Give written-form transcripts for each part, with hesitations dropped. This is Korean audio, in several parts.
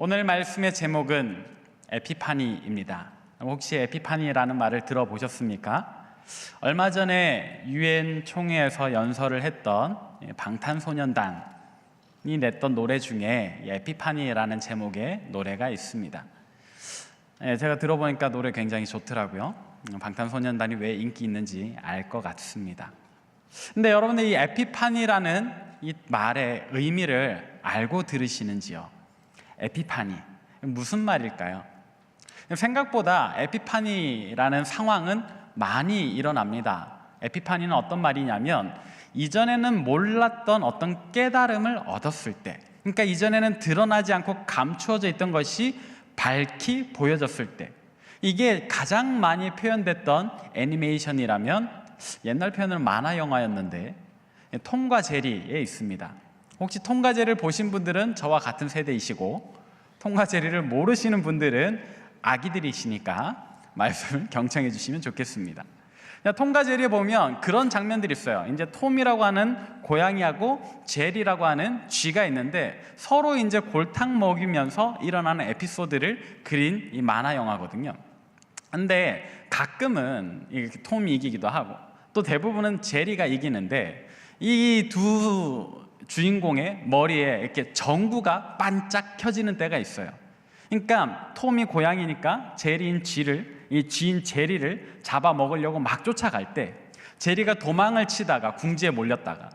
오늘 말씀의 제목은 에피파니입니다. 혹시 에피파니라는 말을 들어보셨습니까? 얼마 전에 유엔 총회에서 연설을 했던 방탄소년단이 냈던 노래 중에 에피파니라는 제목의 노래가 있습니다. 제가 들어보니까 노래 굉장히 좋더라고요. 방탄소년단이 왜 인기 있는지 알 것 같습니다. 근데 여러분들 이 에피파니라는 이 말의 의미를 알고 들으시는지요? 에피파니, 무슨 말일까요? 생각보다 에피파니라는 상황은 많이 일어납니다. 에피파니는 어떤 말이냐면 이전에는 몰랐던 어떤 깨달음을 얻었을 때, 그러니까 이전에는 드러나지 않고 감추어져 있던 것이 밝히 보여졌을 때, 이게 가장 많이 표현됐던 애니메이션이라면 옛날 표현은 만화 영화였는데 톰과 제리에 있습니다. 혹시 톰과 제리를 보신 분들은 저와 같은 세대이시고, 톰과 제리를 모르시는 분들은 아기들이시니까 말씀을 경청해 주시면 좋겠습니다. 톰과 제리에 보면 그런 장면들이 있어요. 이제 톰이라고 하는 고양이하고 제리라고 하는 쥐가 있는데 서로 이제 골탕 먹이면서 일어나는 에피소드를 그린 이 만화 영화거든요. 근데 가끔은 톰이 이기기도 하고 또 대부분은 제리가 이기는데, 이 두 주인공의 머리에 이렇게 전구가 반짝 켜지는 때가 있어요. 그러니까 톰이 고양이니까 제리인 쥐를, 이 쥐인 제리를 잡아먹으려고 막 쫓아갈 때 제리가 도망을 치다가 궁지에 몰렸다가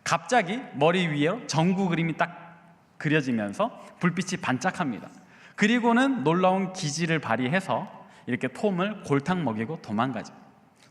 갑자기 머리 위에 전구 그림이 딱 그려지면서 불빛이 반짝합니다. 그리고는 놀라운 기지를 발휘해서 이렇게 톰을 골탕 먹이고 도망가죠.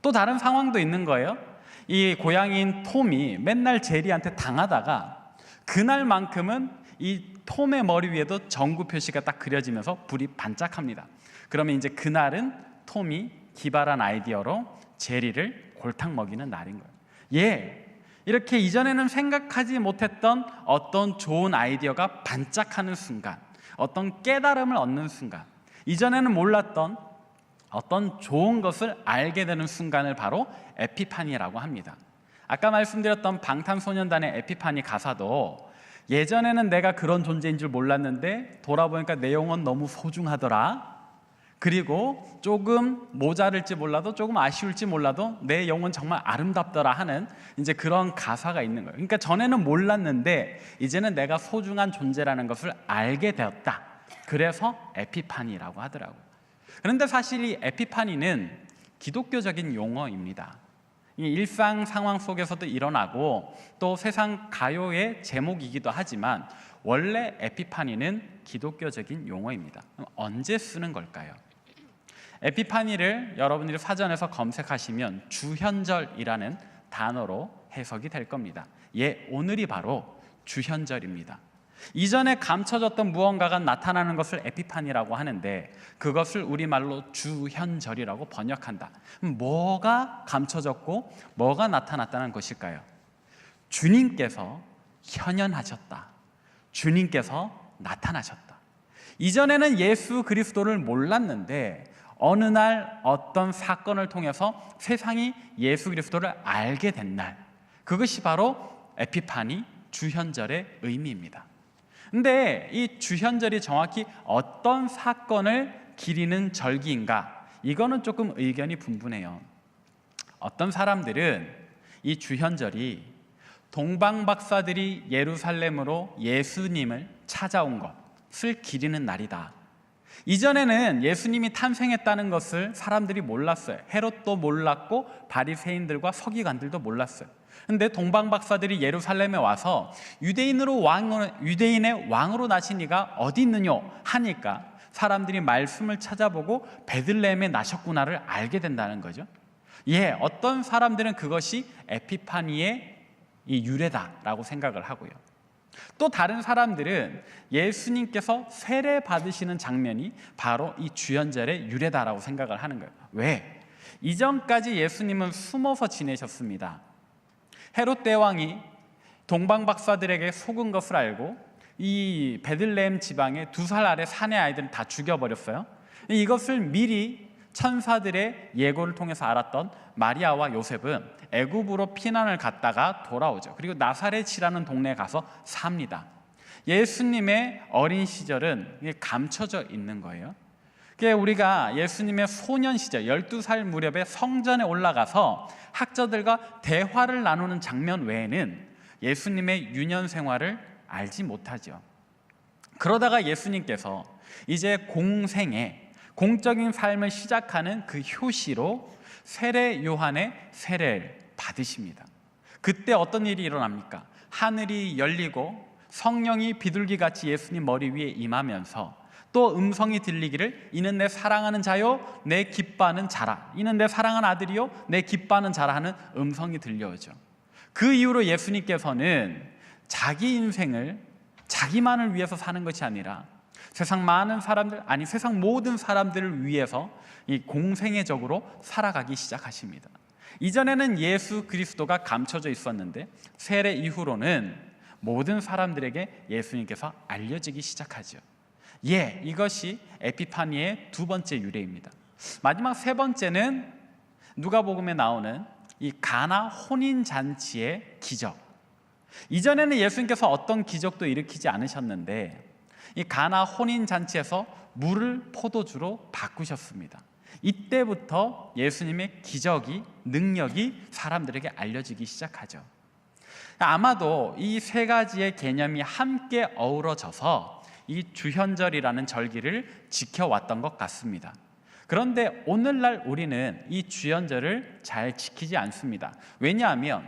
또 다른 상황도 있는 거예요. 이 고양이인 톰이 맨날 제리한테 당하다가 그날만큼은 이 톰의 머리 위에도 전구 표시가 딱 그려지면서 불이 반짝합니다. 그러면 이제 그날은 톰이 기발한 아이디어로 제리를 골탕 먹이는 날인 거예요. 이렇게 이전에는 생각하지 못했던 어떤 좋은 아이디어가 반짝하는 순간, 어떤 깨달음을 얻는 순간, 이전에는 몰랐던 어떤 좋은 것을 알게 되는 순간을 바로 에피파니라고 합니다. 아까 말씀드렸던 방탄소년단의 에피파니 가사도 예전에는 내가 그런 존재인 줄 몰랐는데 돌아보니까 내 영혼 너무 소중하더라. 그리고 조금 모자랄지 몰라도 조금 아쉬울지 몰라도 내 영혼 정말 아름답더라 하는 이제 그런 가사가 있는 거예요. 그러니까 전에는 몰랐는데 이제는 내가 소중한 존재라는 것을 알게 되었다. 그래서 에피파니라고 하더라고요. 그런데 사실 이 에피파니는 기독교적인 용어입니다. 이 일상 상황 속에서도 일어나고 또 세상 가요의 제목이기도 하지만 원래 에피파니는 기독교적인 용어입니다. 그럼 언제 쓰는 걸까요? 에피파니를 여러분들이 사전에서 검색하시면 주현절이라는 단어로 해석이 될 겁니다. 오늘이 바로 주현절입니다. 이전에 감춰졌던 무언가가 나타나는 것을 에피파니라고 하는데 그것을 우리말로 주현절이라고 번역한다. 뭐가 감춰졌고 뭐가 나타났다는 것일까요? 주님께서 현현하셨다. 주님께서 나타나셨다. 이전에는 예수 그리스도를 몰랐는데 어느 날 어떤 사건을 통해서 세상이 예수 그리스도를 알게 된 날, 그것이 바로 에피파니 주현절의 의미입니다. 근데 이 주현절이 정확히 어떤 사건을 기리는 절기인가? 이거는 조금 의견이 분분해요. 어떤 사람들은 이 주현절이 동방박사들이 예루살렘으로 예수님을 찾아온 것을 기리는 날이다. 이전에는 예수님이 탄생했다는 것을 사람들이 몰랐어요. 헤롯도 몰랐고 바리새인들과 서기관들도 몰랐어요. 근데 동방박사들이 예루살렘에 와서 유대인의 왕으로 나신 이가 어디 있느냐 하니까 사람들이 말씀을 찾아보고 베들레헴에 나셨구나를 알게 된다는 거죠. 어떤 사람들은 그것이 에피파니의 이 유래다라고 생각을 하고요. 또 다른 사람들은 예수님께서 세례 받으시는 장면이 바로 이 주현절의 유래다라고 생각을 하는 거예요. 왜? 이전까지 예수님은 숨어서 지내셨습니다. 헤롯 대왕이 동방박사들에게 속은 것을 알고 이 베들레헴 지방의 2살 아래 사내 아이들을 다 죽여버렸어요. 이것을 미리 천사들의 예고를 통해서 알았던 마리아와 요셉은 애굽으로 피난을 갔다가 돌아오죠. 그리고 나사렛이라는 동네에 가서 삽니다. 예수님의 어린 시절은 감춰져 있는 거예요. 우리가 예수님의 소년 시절 12살 무렵에 성전에 올라가서 학자들과 대화를 나누는 장면 외에는 예수님의 유년 생활을 알지 못하죠. 그러다가 예수님께서 이제 공생의 공적인 삶을 시작하는 그 효시로 세례 요한의 세례를 받으십니다. 그때 어떤 일이 일어납니까? 하늘이 열리고 성령이 비둘기같이 예수님 머리 위에 임하면서 또 음성이 들리기를 이는 내 사랑하는 자요 내 기뻐하는 자라, 이는 내 사랑하는 아들이요 내 기뻐하는 자라 하는 음성이 들려오죠. 그 이후로 예수님께서는 자기 인생을 자기만을 위해서 사는 것이 아니라 세상 많은 사람들, 아니 세상 모든 사람들을 위해서 이 공생애적으로 살아가기 시작하십니다. 이전에는 예수 그리스도가 감춰져 있었는데 세례 이후로는 모든 사람들에게 예수님께서 알려지기 시작하죠. 이것이 에피파니의 두 번째 유래입니다. 마지막 세 번째는 누가복음에 나오는 이 가나 혼인잔치의 기적. 이전에는 예수님께서 어떤 기적도 일으키지 않으셨는데 이 가나 혼인잔치에서 물을 포도주로 바꾸셨습니다. 이때부터 예수님의 기적이, 능력이 사람들에게 알려지기 시작하죠. 아마도 이 세 가지의 개념이 함께 어우러져서 이 주현절이라는 절기를 지켜왔던 것 같습니다. 그런데 오늘날 우리는 이 주현절을 잘 지키지 않습니다. 왜냐하면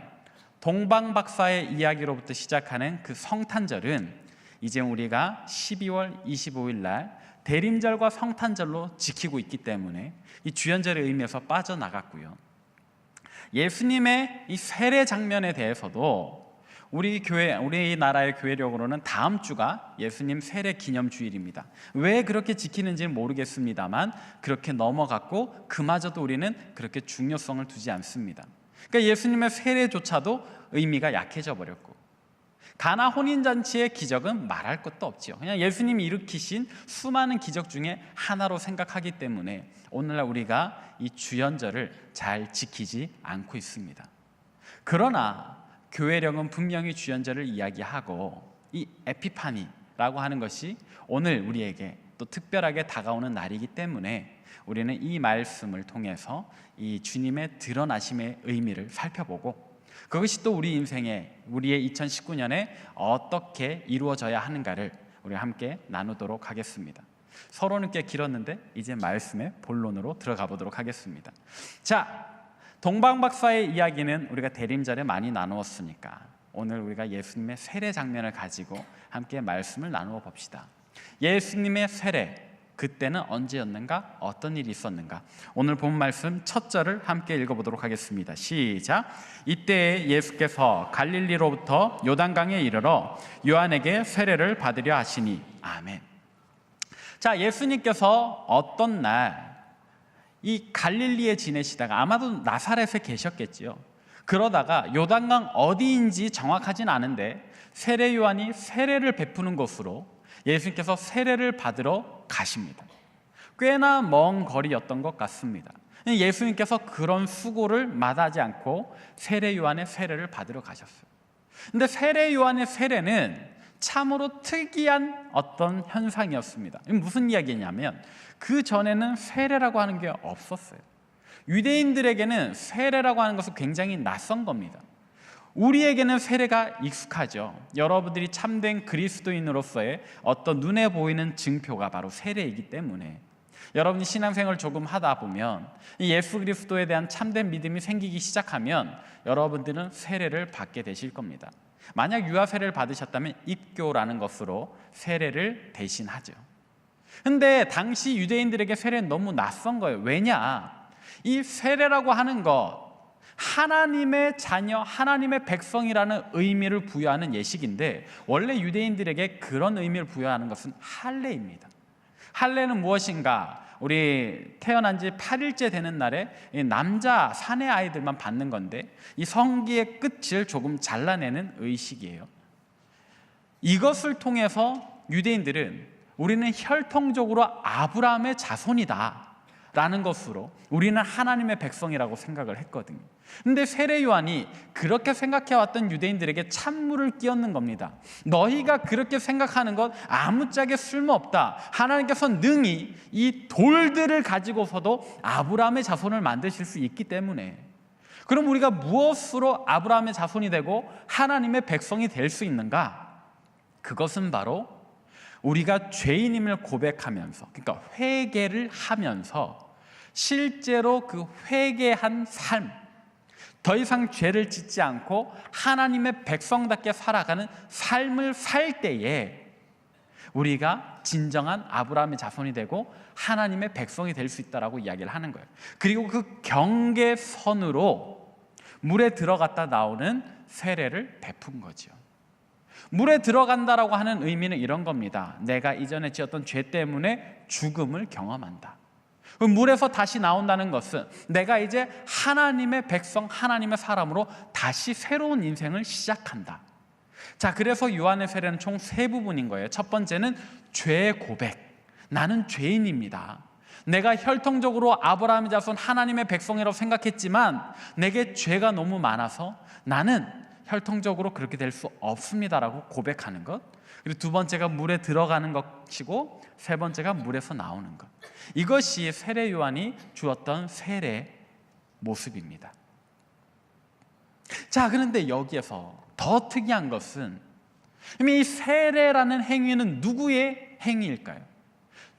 동방박사의 이야기로부터 시작하는 그 성탄절은 이제 우리가 12월 25일 날 대림절과 성탄절로 지키고 있기 때문에 이 주현절의 의미에서 빠져나갔고요. 예수님의 이 세례 장면에 대해서도 우리나라의 교회력으로는 다음 주가 예수님 세례 기념 주일입니다. 왜 그렇게 지키는지는 모르겠습니다만 그렇게 넘어갔고 그마저도 우리는 그렇게 중요성을 두지 않습니다. 그러니까 예수님의 세례조차도 의미가 약해져 버렸고, 가나 혼인잔치의 기적은 말할 것도 없지요. 그냥 예수님이 일으키신 수많은 기적 중에 하나로 생각하기 때문에 오늘날 우리가 이 주연절을 잘 지키지 않고 있습니다. 그러나 교회령은 분명히 주연절을 이야기하고 이 에피파니라고 하는 것이 오늘 우리에게 또 특별하게 다가오는 날이기 때문에 우리는 이 말씀을 통해서 이 주님의 드러나심의 의미를 살펴보고, 그것이 또 우리 인생에, 우리의 2019년에 어떻게 이루어져야 하는가를 우리 함께 나누도록 하겠습니다. 서론은 꽤 길었는데 이제 말씀의 본론으로 들어가 보도록 하겠습니다. 자, 동방박사의 이야기는 우리가 대림절에 많이 나누었으니까 오늘 우리가 예수님의 세례 장면을 가지고 함께 말씀을 나누어 봅시다. 예수님의 세례, 그때는 언제였는가? 어떤 일이 있었는가? 오늘 본 말씀 첫 절을 함께 읽어보도록 하겠습니다. 시작. 이때 예수께서 갈릴리로부터 요단강에 이르러 요한에게 세례를 받으려 하시니. 아멘. 자, 예수님께서 어떤 날 이 갈릴리에 지내시다가 아마도 나사렛에 계셨겠지요. 그러다가 요단강 어디인지 정확하진 않은데 세례 요한이 세례를 베푸는 곳으로 예수님께서 세례를 받으러 가십니다. 꽤나 먼 거리였던 것 같습니다. 예수님께서 그런 수고를 마다하지 않고 세례 요한의 세례를 받으러 가셨어요. 근데 세례 요한의 세례는 참으로 특이한 어떤 현상이었습니다. 무슨 이야기냐면 그 전에는 세례라고 하는 게 없었어요. 유대인들에게는 세례라고 하는 것은 굉장히 낯선 겁니다. 우리에게는 세례가 익숙하죠. 여러분들이 참된 그리스도인으로서의 어떤 눈에 보이는 증표가 바로 세례이기 때문에 여러분이 신앙생활을 조금 하다 보면 예수 그리스도에 대한 참된 믿음이 생기기 시작하면 여러분들은 세례를 받게 되실 겁니다. 만약 유아 세례를 받으셨다면 입교라는 것으로 세례를 대신하죠. 근데 당시 유대인들에게 세례는 너무 낯선 거예요. 왜냐? 이 세례라고 하는 것, 하나님의 자녀, 하나님의 백성이라는 의미를 부여하는 예식인데 원래 유대인들에게 그런 의미를 부여하는 것은 할례입니다. 할례는 무엇인가? 우리 태어난 지 8일째 되는 날에 남자 사내 아이들만 받는 건데 이 성기의 끝을 조금 잘라내는 의식이에요. 이것을 통해서 유대인들은 우리는 혈통적으로 아브라함의 자손이다 라는 것으로 우리는 하나님의 백성이라고 생각을 했거든요. 근데 세례 요한이 그렇게 생각해왔던 유대인들에게 찬물을 끼얹는 겁니다. 너희가 그렇게 생각하는 것 아무짝에 쓸모없다. 하나님께서 능히 이 돌들을 가지고서도 아브라함의 자손을 만드실 수 있기 때문에, 그럼 우리가 무엇으로 아브라함의 자손이 되고 하나님의 백성이 될 수 있는가? 그것은 바로 우리가 죄인임을 고백하면서, 그러니까 회개를 하면서 실제로 그 회개한 삶, 더 이상 죄를 짓지 않고 하나님의 백성답게 살아가는 삶을 살 때에 우리가 진정한 아브라함의 자손이 되고 하나님의 백성이 될 수 있다라고 이야기를 하는 거예요. 그리고 그 경계선으로 물에 들어갔다 나오는 세례를 베푼 거죠. 물에 들어간다라고 하는 의미는 이런 겁니다. 내가 이전에 지었던 죄 때문에 죽음을 경험한다. 물에서 다시 나온다는 것은 내가 이제 하나님의 백성, 하나님의 사람으로 다시 새로운 인생을 시작한다. 자, 그래서 요한의 세례는 총 세 부분인 거예요. 첫 번째는 죄의 고백. 나는 죄인입니다. 내가 혈통적으로 아브라함의 자손 하나님의 백성이라고 생각했지만 내게 죄가 너무 많아서 나는 혈통적으로 그렇게 될 수 없습니다라고 고백하는 것. 그리고 두 번째가 물에 들어가는 것이고 세 번째가 물에서 나오는 것. 이것이 세례 요한이 주었던 세례 모습입니다. 자, 그런데 여기에서 더 특이한 것은 이 세례라는 행위는 누구의 행위일까요?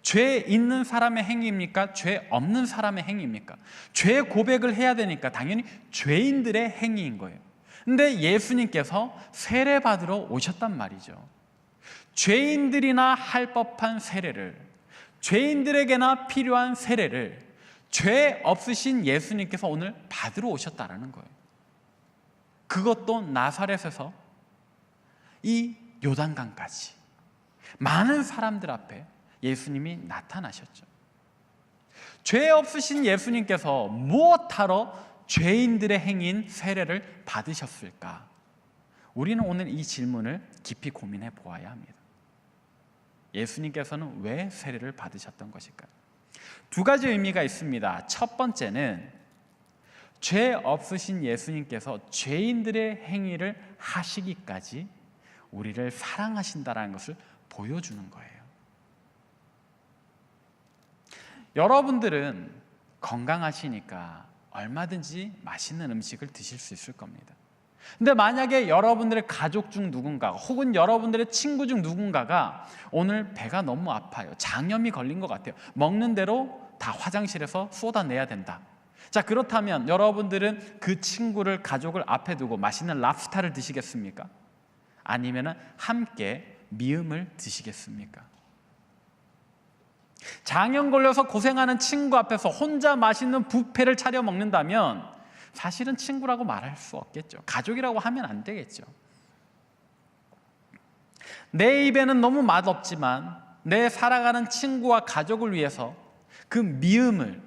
죄 있는 사람의 행위입니까? 죄 없는 사람의 행위입니까? 죄 고백을 해야 되니까 당연히 죄인들의 행위인 거예요. 근데 예수님께서 세례 받으러 오셨단 말이죠. 죄인들이나 할 법한 세례를, 죄인들에게나 필요한 세례를 죄 없으신 예수님께서 오늘 받으러 오셨다라는 거예요. 그것도 나사렛에서 이 요단강까지 많은 사람들 앞에 예수님이 나타나셨죠. 죄 없으신 예수님께서 무엇하러 죄인들의 행위인 세례를 받으셨을까? 우리는 오늘 이 질문을 깊이 고민해 보아야 합니다. 예수님께서는 왜 세례를 받으셨던 것일까요? 두 가지 의미가 있습니다. 첫 번째는 죄 없으신 예수님께서 죄인들의 행위를 하시기까지 우리를 사랑하신다는 것을 보여주는 거예요. 여러분들은 건강하시니까 얼마든지 맛있는 음식을 드실 수 있을 겁니다. 근데 만약에 여러분들의 가족 중 누군가 혹은 여러분들의 친구 중 누군가가 오늘 배가 너무 아파요, 장염이 걸린 것 같아요, 먹는 대로 다 화장실에서 쏟아내야 된다. 자, 그렇다면 여러분들은 그 친구를, 가족을 앞에 두고 맛있는 랍스타를 드시겠습니까? 아니면 함께 미음을 드시겠습니까? 장염 걸려서 고생하는 친구 앞에서 혼자 맛있는 뷔페를 차려 먹는다면 사실은 친구라고 말할 수 없겠죠. 가족이라고 하면 안 되겠죠. 내 입에는 너무 맛없지만 내 살아가는 친구와 가족을 위해서 그 미음을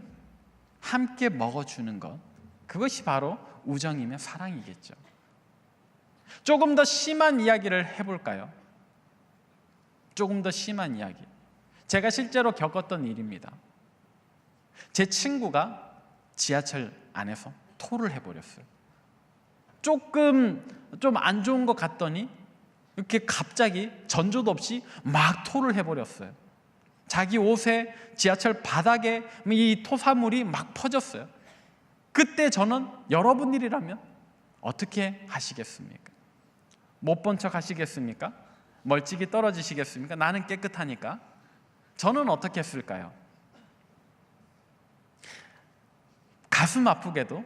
함께 먹어주는 것, 그것이 바로 우정이며 사랑이겠죠. 조금 더 심한 이야기를 해볼까요? 조금 더 심한 이야기. 제가 실제로 겪었던 일입니다. 제 친구가 지하철 안에서 토를 해버렸어요. 조금 좀 안 좋은 것 같더니 이렇게 갑자기 전조도 없이 막 토를 해버렸어요. 자기 옷에, 지하철 바닥에 이 토사물이 막 퍼졌어요. 그때 저는 여러분 일이라면 어떻게 하시겠습니까? 못 본 척 하시겠습니까? 멀찍이 떨어지시겠습니까? 나는 깨끗하니까. 저는 어떻게 했을까요? 가슴 아프게도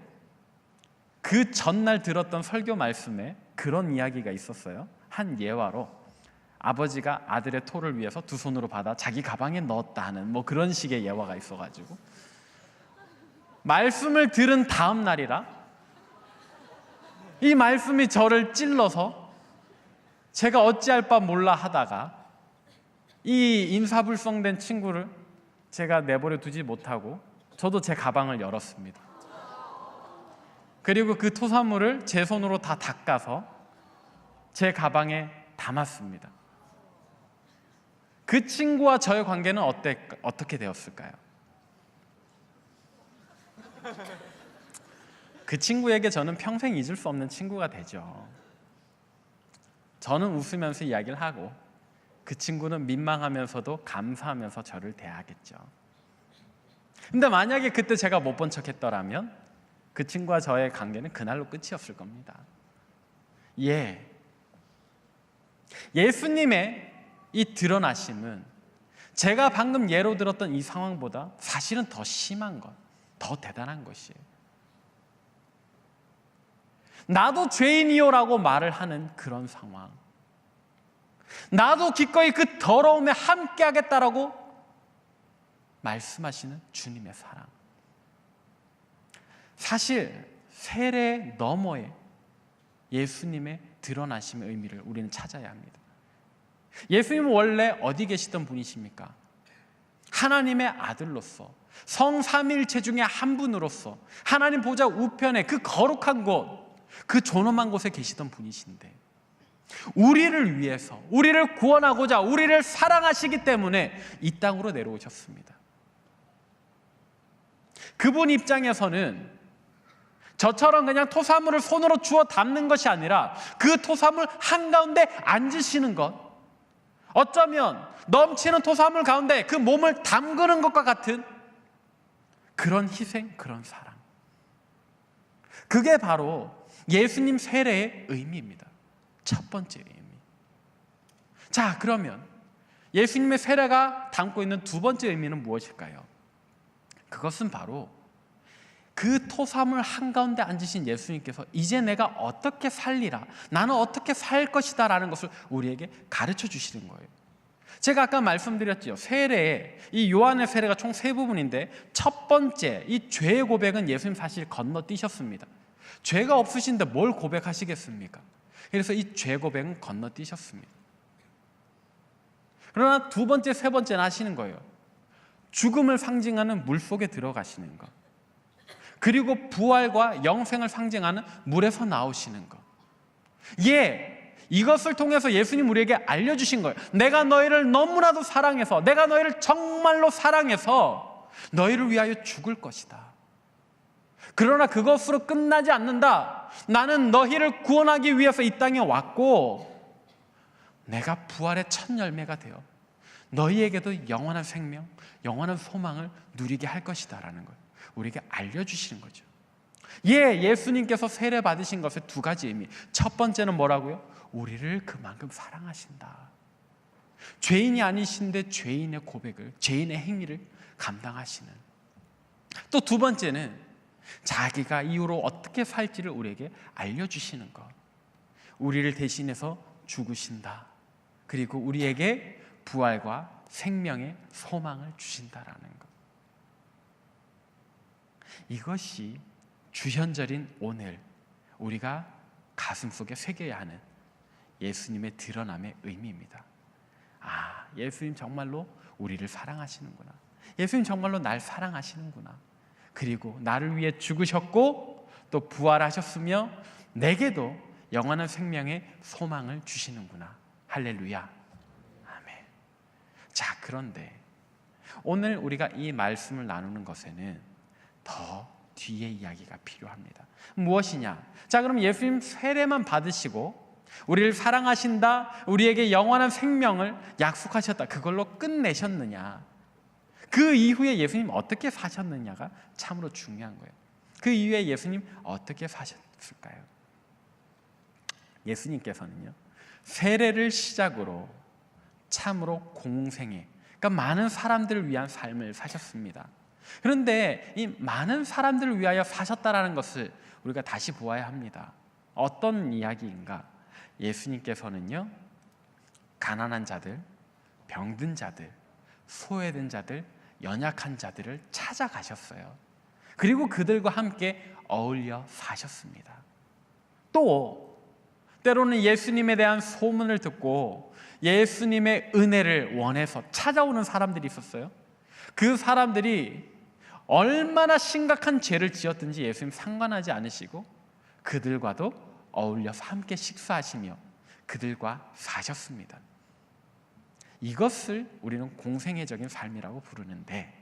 그 전날 들었던 설교 말씀에 그런 이야기가 있었어요. 한 예화로 아버지가 아들의 토를 위해서 두 손으로 받아 자기 가방에 넣었다 하는 뭐 그런 식의 예화가 있어가지고 말씀을 들은 다음 날이라 이 말씀이 저를 찔러서 제가 어찌할 바 몰라 하다가 이 인사불성된 친구를 제가 내버려 두지 못하고 저도 제 가방을 열었습니다. 그리고 그 토사물을 제 손으로 다 닦아서 제 가방에 담았습니다. 그 친구와 저의 관계는 어떻게 되었을까요? 그 친구에게 저는 평생 잊을 수 없는 친구가 되죠. 저는 웃으면서 이야기를 하고 그 친구는 민망하면서도 감사하면서 저를 대하겠죠. 근데 만약에 그때 제가 못 본 척 했더라면 그 친구와 저의 관계는 그날로 끝이었을 겁니다. 예수님의 이 드러나심은 제가 방금 예로 들었던 이 상황보다 사실은 더 심한 것, 더 대단한 것이에요. 나도 죄인이요라고 말을 하는 그런 상황, 나도 기꺼이 그 더러움에 함께하겠다라고 말씀하시는 주님의 사랑. 사실 세례 너머에 예수님의 드러나심의 의미를 우리는 찾아야 합니다. 예수님은 원래 어디 계시던 분이십니까? 하나님의 아들로서, 성삼위일체 중에 한 분으로서 하나님 보좌 우편에 그 거룩한 곳, 그 존엄한 곳에 계시던 분이신데 우리를 위해서, 우리를 구원하고자 우리를 사랑하시기 때문에 이 땅으로 내려오셨습니다. 그분 입장에서는 저처럼 그냥 토사물을 손으로 주워 담는 것이 아니라 그 토사물 한가운데 앉으시는 것, 어쩌면 넘치는 토사물 가운데 그 몸을 담그는 것과 같은 그런 희생, 그런 사랑, 그게 바로 예수님 세례의 의미입니다. 첫 번째 의미. 자, 그러면 예수님의 세례가 담고 있는 두 번째 의미는 무엇일까요? 그것은 바로 그 토사물 한가운데 앉으신 예수님께서 이제 내가 어떻게 살리라, 나는 어떻게 살 것이다 라는 것을 우리에게 가르쳐 주시는 거예요. 제가 아까 말씀드렸죠. 세례, 이 요한의 세례가 총 세 부분인데 첫 번째, 이 죄의 고백은 예수님 사실 건너뛰셨습니다. 죄가 없으신데 뭘 고백하시겠습니까? 그래서 이 죄 고백은 건너뛰셨습니다. 그러나 두 번째, 세 번째는 하시는 거예요. 죽음을 상징하는 물 속에 들어가시는 것, 그리고 부활과 영생을 상징하는 물에서 나오시는 것. 이것을 통해서 예수님 우리에게 알려주신 거예요. 내가 너희를 너무나도 사랑해서, 내가 너희를 정말로 사랑해서 너희를 위하여 죽을 것이다. 그러나 그것으로 끝나지 않는다. 나는 너희를 구원하기 위해서 이 땅에 왔고 내가 부활의 첫 열매가 되어 너희에게도 영원한 생명, 영원한 소망을 누리게 할 것이다 라는 걸 우리에게 알려주시는 거죠. 예수님께서 세례 받으신 것의 두 가지 의미. 첫 번째는 뭐라고요? 우리를 그만큼 사랑하신다. 죄인이 아니신데 죄인의 고백을, 죄인의 행위를 감당하시는. 또 두 번째는 자기가 이후로 어떻게 살지를 우리에게 알려주시는 것. 우리를 대신해서 죽으신다. 그리고 우리에게 부활과 생명의 소망을 주신다라는 것. 이것이 주현절인 오늘 우리가 가슴속에 새겨야 하는 예수님의 드러남의 의미입니다. 예수님 정말로 우리를 사랑하시는구나. 예수님 정말로 날 사랑하시는구나. 그리고 나를 위해 죽으셨고 또 부활하셨으며 내게도 영원한 생명의 소망을 주시는구나. 할렐루야. 아멘. 자, 그런데 오늘 우리가 이 말씀을 나누는 것에는 더 뒤의 이야기가 필요합니다. 무엇이냐? 자, 그럼 예수님 세례만 받으시고 우리를 사랑하신다, 우리에게 영원한 생명을 약속하셨다, 그걸로 끝내셨느냐? 그 이후에 예수님 어떻게 사셨느냐가 참으로 중요한 거예요. 그 이후에 예수님 어떻게 사셨을까요? 예수님께서는요, 세례를 시작으로 참으로 공생애, 그러니까 많은 사람들을 위한 삶을 사셨습니다. 그런데 이 많은 사람들을 위하여 사셨다라는 것을 우리가 다시 보아야 합니다. 어떤 이야기인가? 예수님께서는요, 가난한 자들, 병든 자들, 소외된 자들, 연약한 자들을 찾아가셨어요. 그리고 그들과 함께 어울려 사셨습니다. 또 때로는 예수님에 대한 소문을 듣고 예수님의 은혜를 원해서 찾아오는 사람들이 있었어요. 그 사람들이 얼마나 심각한 죄를 지었든지 예수님 상관하지 않으시고 그들과도 어울려서 함께 식사하시며 그들과 사셨습니다. 이것을 우리는 공생애적인 삶이라고 부르는데,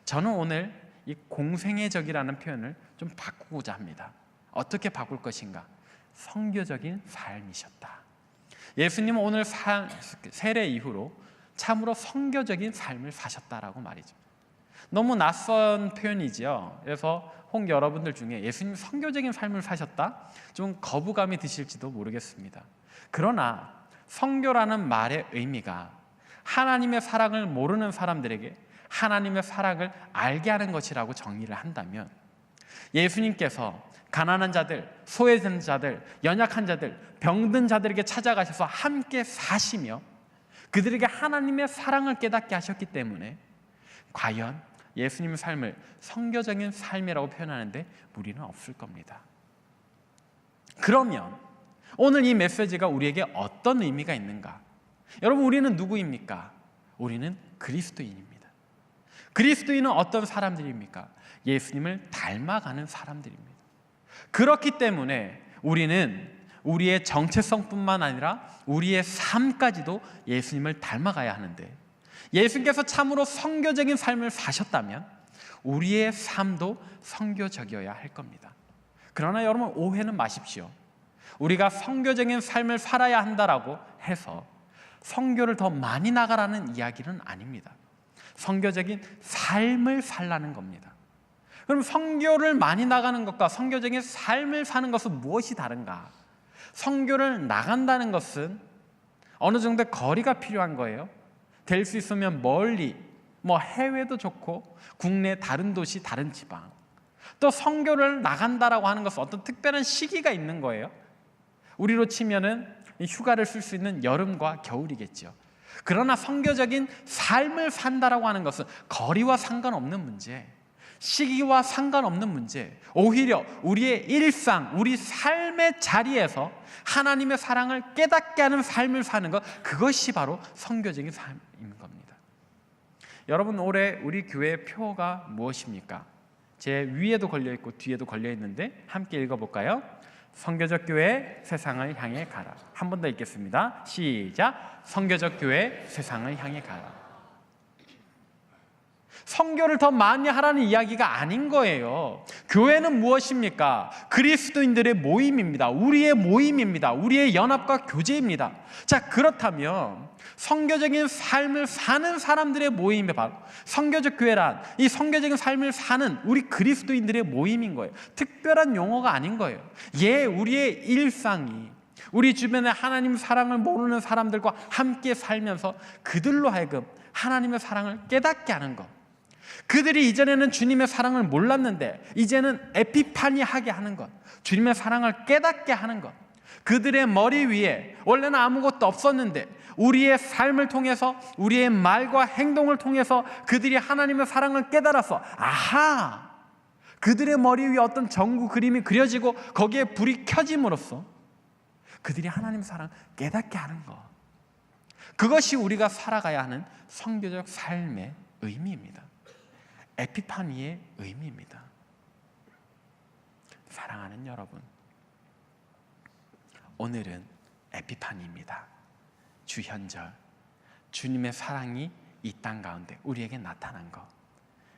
저는 오늘 이 공생애적이라는 표현을 좀 바꾸고자 합니다. 어떻게 바꿀 것인가? 선교적인 삶이셨다. 예수님은 오늘 세례 이후로 참으로 선교적인 삶을 사셨다라고 말이죠. 너무 낯선 표현이지요. 그래서 혹 여러분들 중에 예수님 선교적인 삶을 사셨다? 좀 거부감이 드실지도 모르겠습니다. 그러나 선교라는 말의 의미가 하나님의 사랑을 모르는 사람들에게 하나님의 사랑을 알게 하는 것이라고 정의를 한다면, 예수님께서 가난한 자들, 소외된 자들, 연약한 자들, 병든 자들에게 찾아가셔서 함께 사시며 그들에게 하나님의 사랑을 깨닫게 하셨기 때문에 과연 예수님의 삶을 선교적인 삶이라고 표현하는데 무리는 없을 겁니다. 그러면 오늘 이 메시지가 우리에게 어떤 의미가 있는가? 여러분, 우리는 누구입니까? 우리는 그리스도인입니다. 그리스도인은 어떤 사람들입니까? 예수님을 닮아가는 사람들입니다. 그렇기 때문에 우리는 우리의 정체성뿐만 아니라 우리의 삶까지도 예수님을 닮아가야 하는데, 예수님께서 참으로 선교적인 삶을 사셨다면 우리의 삶도 선교적이어야 할 겁니다. 그러나 여러분, 오해는 마십시오. 우리가 선교적인 삶을 살아야 한다라고 해서 선교를 더 많이 나가라는 이야기는 아닙니다. 선교적인 삶을 살라는 겁니다. 그럼 선교를 많이 나가는 것과 선교적인 삶을 사는 것은 무엇이 다른가? 선교를 나간다는 것은 어느 정도의 거리가 필요한 거예요. 될 수 있으면 멀리, 해외도 좋고 국내 다른 도시, 다른 지방. 또 선교를 나간다라고 하는 것은 어떤 특별한 시기가 있는 거예요. 우리로 치면은 휴가를 쓸 수 있는 여름과 겨울이겠죠. 그러나 선교적인 삶을 산다라고 하는 것은 거리와 상관없는 문제, 시기와 상관없는 문제, 오히려 우리의 일상, 우리 삶의 자리에서 하나님의 사랑을 깨닫게 하는 삶을 사는 것, 그것이 바로 선교적인 삶인 겁니다. 여러분, 올해 우리 교회의 표가 무엇입니까? 제 위에도 걸려있고 뒤에도 걸려있는데 함께 읽어볼까요? 선교적 교회, 세상을 향해 가라. 한 번 더 읽겠습니다. 시작. 선교적 교회, 세상을 향해 가라. 선교를 더 많이 하라는 이야기가 아닌 거예요. 교회는 무엇입니까? 그리스도인들의 모임입니다. 우리의 모임입니다. 우리의 연합과 교제입니다. 자, 그렇다면 선교적인 삶을 사는 사람들의 모임이 바로 선교적 교회란, 이 선교적인 삶을 사는 우리 그리스도인들의 모임인 거예요. 특별한 용어가 아닌 거예요. 우리의 일상이 우리 주변에 하나님 사랑을 모르는 사람들과 함께 살면서 그들로 하여금 하나님의 사랑을 깨닫게 하는 것, 그들이 이전에는 주님의 사랑을 몰랐는데 이제는 에피파니하게 하는 것, 주님의 사랑을 깨닫게 하는 것, 그들의 머리 위에 원래는 아무것도 없었는데 우리의 삶을 통해서, 우리의 말과 행동을 통해서 그들이 하나님의 사랑을 깨달아서, 아하, 그들의 머리 위에 어떤 전구 그림이 그려지고 거기에 불이 켜짐으로써 그들이 하나님의 사랑을 깨닫게 하는 것, 그것이 우리가 살아가야 하는 선교적 삶의 의미입니다. 에피파니의 의미입니다. 사랑하는 여러분, 오늘은 에피파니입니다. 주현절, 주님의 사랑이 이 땅 가운데 우리에게 나타난 것,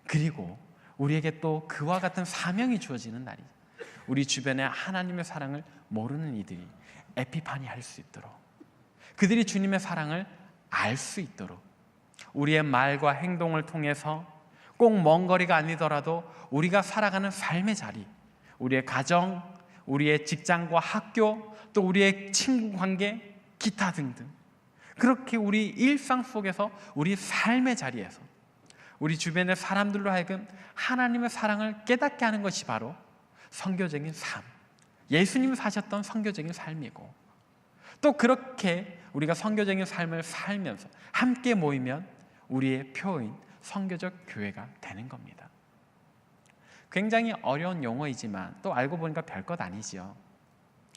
그리고 우리에게 또 그와 같은 사명이 주어지는 날이죠. 우리 주변에 하나님의 사랑을 모르는 이들이 에피파니 할 수 있도록, 그들이 주님의 사랑을 알 수 있도록 우리의 말과 행동을 통해서 꼭 먼 거리가 아니더라도 우리가 살아가는 삶의 자리, 우리의 가정, 우리의 직장과 학교, 또 우리의 친구 관계, 기타 등등, 그렇게 우리 일상 속에서 우리 삶의 자리에서 우리 주변의 사람들로 하여금 하나님의 사랑을 깨닫게 하는 것이 바로 선교적인 삶, 예수님이 사셨던 선교적인 삶이고, 또 그렇게 우리가 선교적인 삶을 살면서 함께 모이면 우리의 표인 선교적 교회가 되는 겁니다. 굉장히 어려운 용어이지만 또 알고 보니까 별것 아니지요.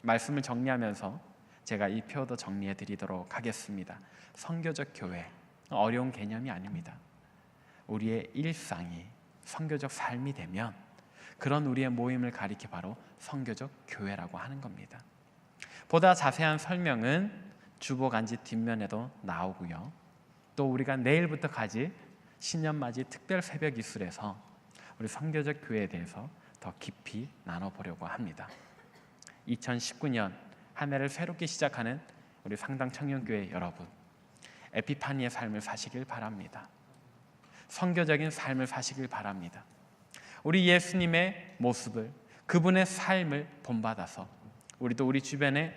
말씀을 정리하면서 제가 이 표도 정리해 드리도록 하겠습니다. 선교적 교회, 어려운 개념이 아닙니다. 우리의 일상이 선교적 삶이 되면 그런 우리의 모임을 가리켜 바로 선교적 교회라고 하는 겁니다. 보다 자세한 설명은 주보간지 뒷면에도 나오고요. 또 우리가 내일부터 가지 신년맞이 특별 새벽 이술에서 우리 선교적 교회에 대해서 더 깊이 나눠보려고 합니다. 2019년 한 해를 새롭게 시작하는 우리 상당 청년교회 여러분, 에피파니의 삶을 사시길 바랍니다. 선교적인 삶을 사시길 바랍니다. 우리 예수님의 모습을, 그분의 삶을 본받아서 우리도 우리 주변의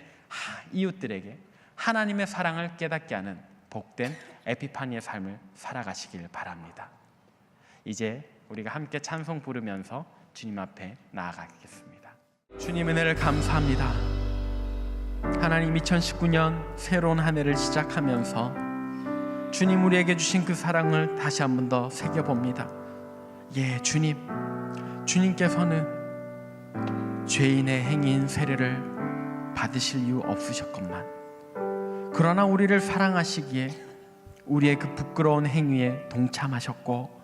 이웃들에게 하나님의 사랑을 깨닫게 하는 복된 에피파니의 삶을 살아가시길 바랍니다. 이제 우리가 함께 찬송 부르면서 주님 앞에 나아가겠습니다. 주님 은혜를 감사합니다. 하나님, 2019년 새로운 한 해를 시작하면서 주님 우리에게 주신 그 사랑을 다시 한 번 더 새겨봅니다. 예, 주님께서는 죄인의 행위인 세례를 받으실 이유 없으셨건만, 그러나 우리를 사랑하시기에 우리의 그 부끄러운 행위에 동참하셨고,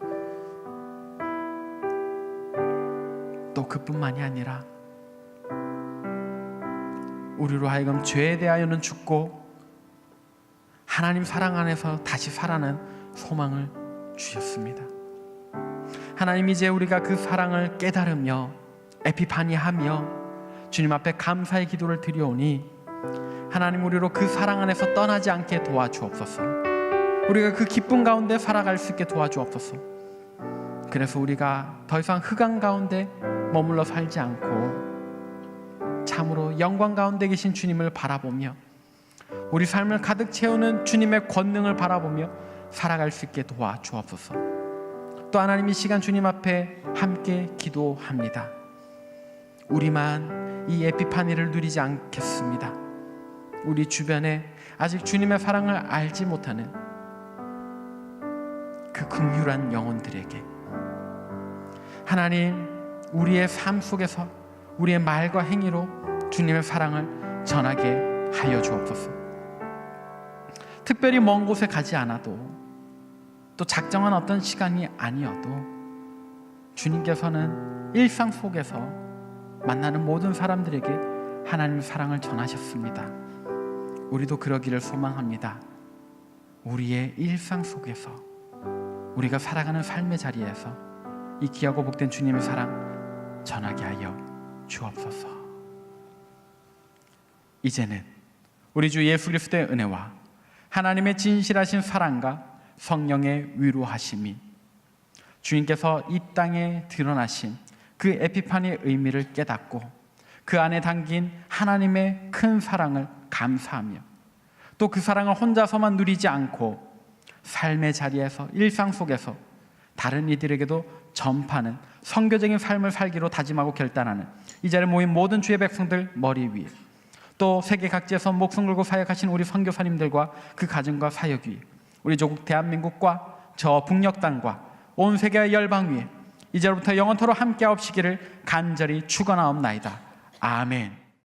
또 그뿐만이 아니라 우리로 하여금 죄에 대하여는 죽고 하나님 사랑 안에서 다시 살아나는 소망을 주셨습니다. 하나님, 이제 우리가 그 사랑을 깨달으며 에피파니하며 주님 앞에 감사의 기도를 드려오니 하나님, 우리로 그 사랑 안에서 떠나지 않게 도와주옵소서. 우리가 그 기쁨 가운데 살아갈 수 있게 도와주옵소서. 그래서 우리가 더 이상 흑암 가운데 머물러 살지 않고 참으로 영광 가운데 계신 주님을 바라보며 우리 삶을 가득 채우는 주님의 권능을 바라보며 살아갈 수 있게 도와주옵소서. 또 하나님, 이 시간 주님 앞에 함께 기도합니다. 우리만 이 에피파니를 누리지 않겠습니다. 우리 주변에 아직 주님의 사랑을 알지 못하는 그 긍휼한 영혼들에게 하나님, 우리의 삶 속에서 우리의 말과 행위로 주님의 사랑을 전하게 하여 주옵소서. 특별히 먼 곳에 가지 않아도, 또 작정한 어떤 시간이 아니어도 주님께서는 일상 속에서 만나는 모든 사람들에게 하나님의 사랑을 전하셨습니다. 우리도 그러기를 소망합니다. 우리의 일상 속에서, 우리가 살아가는 삶의 자리에서 이 귀하고 복된 주님의 사랑 전하게 하여 주옵소서. 이제는 우리 주 예수 그리스도의 은혜와 하나님의 진실하신 사랑과 성령의 위로하심이, 주님께서 이 땅에 드러나신 그 에피파니의 의미를 깨닫고 그 안에 담긴 하나님의 큰 사랑을 감사하며 또 그 사랑을 혼자서만 누리지 않고 삶의 자리에서, 일상 속에서 다른 이들에게도 전파하는 선교적인 삶을 살기로 다짐하고 결단하는 이 자리에 모인 모든 주의 백성들 머리 위에, 또 세계 각지에서 목숨 걸고 사역하신 우리 선교사님들과 그 가정과 사역 위에, 우리 조국 대한민국과 저 북녘 땅과 온 세계의 열방 위에 이제부터 영원토록 함께하옵시기를 간절히 축원하옵나이다. 아멘.